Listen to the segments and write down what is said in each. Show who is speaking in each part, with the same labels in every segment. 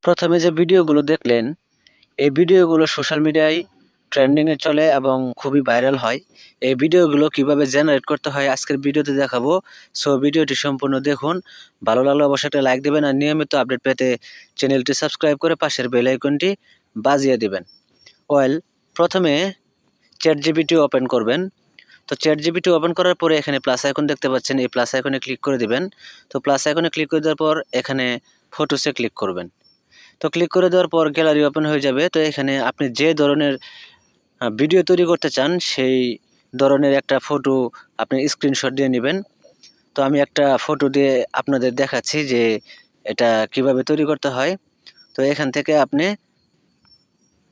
Speaker 1: প্রথমে যে ভিডিওগুলো দেখলেন, এই ভিডিওগুলো সোশ্যাল মিডিয়ায় ট্রেন্ডিং এ চলে এবং খুবই ভাইরাল হয়। এই ভিডিওগুলো কিভাবে জেনারেট করতে হয় আজকের ভিডিওতে দেখাবো। সো ভিডিওটি সম্পূর্ণ দেখুন। ভালো লাগলে অবশ্যই একটা লাইক দিবেন আর নিয়মিত আপডেট পেতে চ্যানেলটি সাবস্ক্রাইব করে পাশের বেল আইকনটি বাজিয়ে দিবেন। প্রথমে ChatGPT ওপেন করবেন। তো ChatGPT ওপেন করার পরে এখানে প্লাস আইকন দেখতে পাচ্ছেন, এই প্লাস আইকনে ক্লিক করে দিবেন। তো প্লাস আইকনে ক্লিক করে দেওয়ার পর এখানে ফটোসে ক্লিক করবেন। তো ক্লিক করে দেওয়ার পর গ্যালারি ওপেন হয়ে যাবে। তো এখানে আপনি যে ধরনের ভিডিও তৈরি করতে চান সেই ধরনের একটা ফটো আপনি স্ক্রিনশট দিয়ে নেবেন। তো আমি একটা ফটো দিয়ে আপনাদের দেখাচ্ছি যে এটা কিভাবে তৈরি করতে হয়। তো এখান থেকে আপনি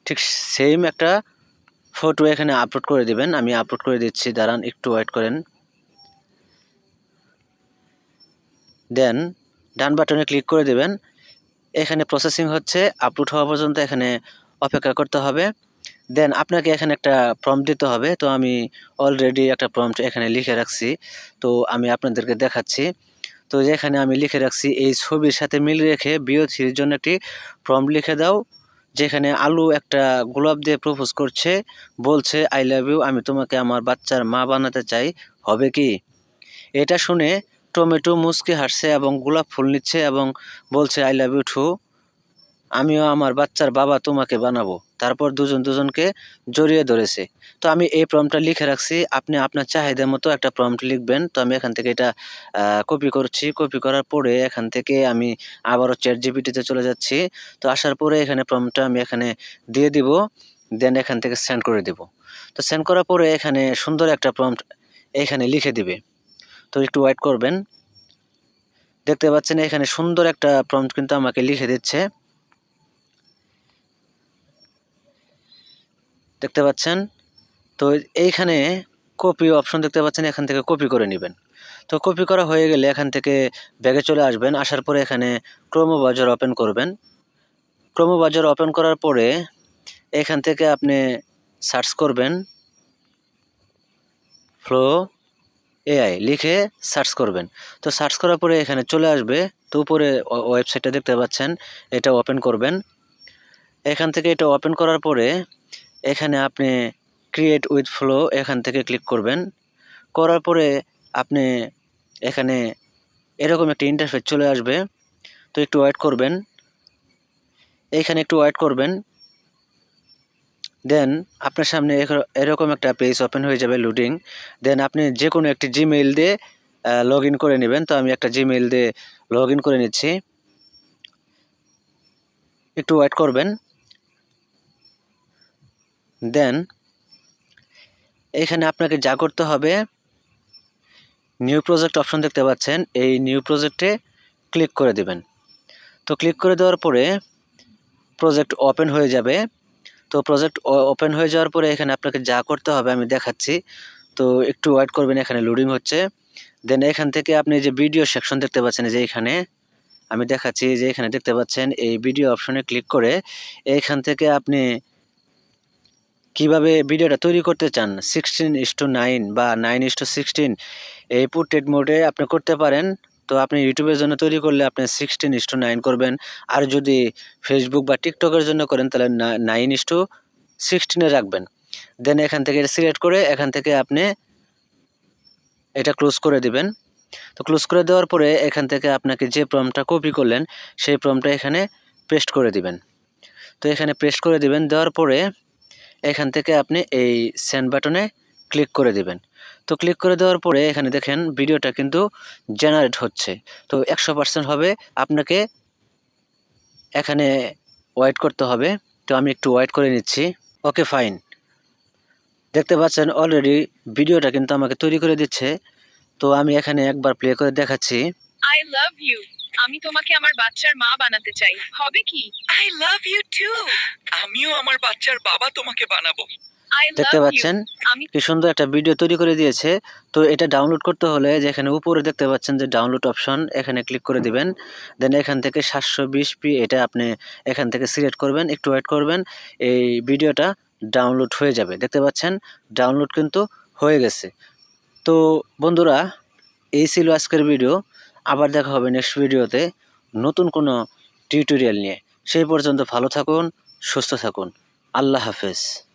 Speaker 1: ঠিক সেম একটা ফটো এখানে আপলোড করে দিবেন। আমি আপলোড করে দিচ্ছি, দাঁড়ান একটু ওয়েট করেন। দেন ডান বাটনে ক্লিক করে দেবেন। এখানে প্রসেসিং হচ্ছে, আপলোড হওয়া পর্যন্ত এখানে অপেক্ষা করতে হবে। দেন আপনাকে এখানে একটা প্রম্পট দিতে হবে। তো আমি অলরেডি একটা প্রম্পট এখানে লিখে রাখছি। তো আমি আপনাদেরকে দেখাচ্ছি। তো যেখানে আমি লিখে রাখছি, এই ছবির সাথে মিল রেখে BO3 জন্য একটি প্রম্পট লিখে দাও। যেখানে আলু একটা গোলাপ দিয়ে প্রপোজ করছে, বলছে আই লাভ ইউ, আমি তোমাকে আমার বাচ্চার মা বানাতে চাই, হবে কি? এটা শুনে টমেটো মুচকি হাসছে এবং গোলাপ ফুল নিচ্ছে এবং বলছে আই লাভ ইউ টু, আমিও আমার বাচ্চার বাবা তোমাকে বানাবো। তারপর দুজনকে জড়িয়ে ধরেছে। তো আমি এই প্রম্পটটা লিখে রাখছি। আপনি আপনার চাহিদা মতো একটা প্রম্পট লিখবেন। তো আমি এখান থেকে এটা কপি করছি। কপি করার পরে এখান থেকে আমি আবারও ChatGPT-তে চলে যাচ্ছি। তো আসার পরে এখানে প্রম্পটটা আমি এখানে দিয়ে দিব। দেন এখান থেকে সেন্ড করে দিব। তো সেন্ড করার পরে এখানে সুন্দর একটা প্রম্পট এখানে লিখে দিবে। তো একটু ওয়েট করবেন। দেখতে পাচ্ছেন এখানে সুন্দর একটা প্রম্পট কিন্তু আমাকে লিখে দিচ্ছে। দেখতে পাচ্ছেন? তো এইখানে কপি অপশন দেখতে পাচ্ছেন, এখান থেকে কপি করে নেবেন। তো কপি করা হয়ে গেলে এখান থেকে ব্যাগে চলে আসবেন। আসার পরে এখানে ক্রোম ব্রাউজার ওপেন করবেন। ক্রোম ব্রাউজার ওপেন করার পরে এখান থেকে আপনি সার্চ করবেন ফ্লো AI লিখে সার্চ করবেন। তো সার্চ করার পরে এখানে চলে আসবে। তো উপরে ওয়েবসাইটটা দেখতে পাচ্ছেন, এটা ওপেন করবেন। এখান থেকে এটা ওপেন করার পরে এখানে আপনি ক্রিয়েট উইথ ফ্লো এখান থেকে ক্লিক করবেন। করার পরে আপনি এখানে এরকম একটা ইন্টারফেস চলে আসবে। তো একটু ওয়েট করবেন। এইখানে একটু ওয়েট করবেন। দেন আপনার সামনে এরকম একটা পেজ ওপেন হয়ে যাবে, লোডিং। দেন আপনি যে কোনো একটি জিমেইল দিয়ে লগ ইন করে নেবেন। তো আমি একটা জিমেইল দিয়ে লগ ইন করে নিচ্ছি। একটু ওয়েট করবেন। দেন এখানে আপনাকে যা করতে হবে, নিউ প্রজেক্ট অপশন দেখতে পাচ্ছেন, এই নিউ প্রজেক্টে ক্লিক করে দিবেন। তো ক্লিক করে দেওয়ার পরে প্রজেক্ট ওপেন হয়ে যাবে। তো প্রজেক্ট ওপেন হয়ে যাওয়ার পরে এখানে আপনাকে যা করতে হবে আমি দেখাচ্ছি। তো একটু ওয়েট করবেন, এখানে লোডিং হচ্ছে। দেন এখান থেকে আপনি যে ভিডিও সেকশন দেখতে পাচ্ছেন, যে এখানে আমি দেখাচ্ছি, যে এখানে দেখতে পাচ্ছেন এই ভিডিও অপশনে ক্লিক করে এইখান থেকে আপনি কিভাবে ভিডিওটা তৈরি করতে চান, 16:9 বা 9:16 এই পোর্ট্রেট মোডে আপনি করতে পারেন। তো আপনি ইউটিউবের জন্য তৈরি করলে আপনি 16:9 করবেন। আর যদি ফেসবুক বা টিকটকের জন্য করেন তাহলে 9:16 রাখবেন। দেন এখান থেকে সিলেক্ট করে এখান থেকে আপনি এটা ক্লোজ করে দিবেন। তো ক্লোজ করে দেওয়ার পরে এখান থেকে আপনাকে যে প্রম্পটটা কপি করলেন সেই প্রম্পটটা এখানে পেস্ট করে দিবেন। তো এখানে পেস্ট করে দিবেন, দেওয়ার পরে এখান থেকে আপনি এই সেন্ড বাটনে ক্লিক করে দিবেন। তো ক্লিক করে দেওয়ার পরে এখানে দেখেন ভিডিওটা কিন্তু জেনারেট হচ্ছে। তো 100% হবে, আপনাকে এখানে ওয়েট করতে হবে। তো আমি একটু ওয়েট করে নিচ্ছি। Okay fine. দেখতে পাচ্ছেন অলরেডি ভিডিওটা কিন্তু আমাকে তৈরি করে দিচ্ছে। তো আমি এখানে একবার প্লে করে দেখাচ্ছি।
Speaker 2: আই লাভ ইউ, আমি তোমাকে আমার বাচ্চার মা বানাতে চাই, হবে কি? আই লাভ ইউ টু, আমিও আমার বাচ্চার বাবা তোমাকে বানাবো।
Speaker 1: দেখতে পাচ্ছেন কি সুন্দর একটা ভিডিও তৈরি করে দিয়েছে। তো এটা ডাউনলোড করতে হলে যেখানে উপরে দেখতে পাচ্ছেন যে ডাউনলোড অপশন, এখানে ক্লিক করে দিবেন। দেন এখান থেকে 720p এটা আপনি এখান থেকে সিলেক্ট করবেন, একটু ওয়েট করবেন, এই ভিডিওটা ডাউনলোড হয়ে যাবে। দেখতে পাচ্ছেন ডাউনলোড কিন্তু হয়ে গেছে। তো বন্ধুরা, এই ছিল আজকের ভিডিও। আবার দেখা হবে নেক্সট ভিডিওতে নতুন কোনো টিউটোরিয়াল নিয়ে। সেই পর্যন্ত ভালো থাকুন, সুস্থ থাকুন। আল্লাহ হাফেজ।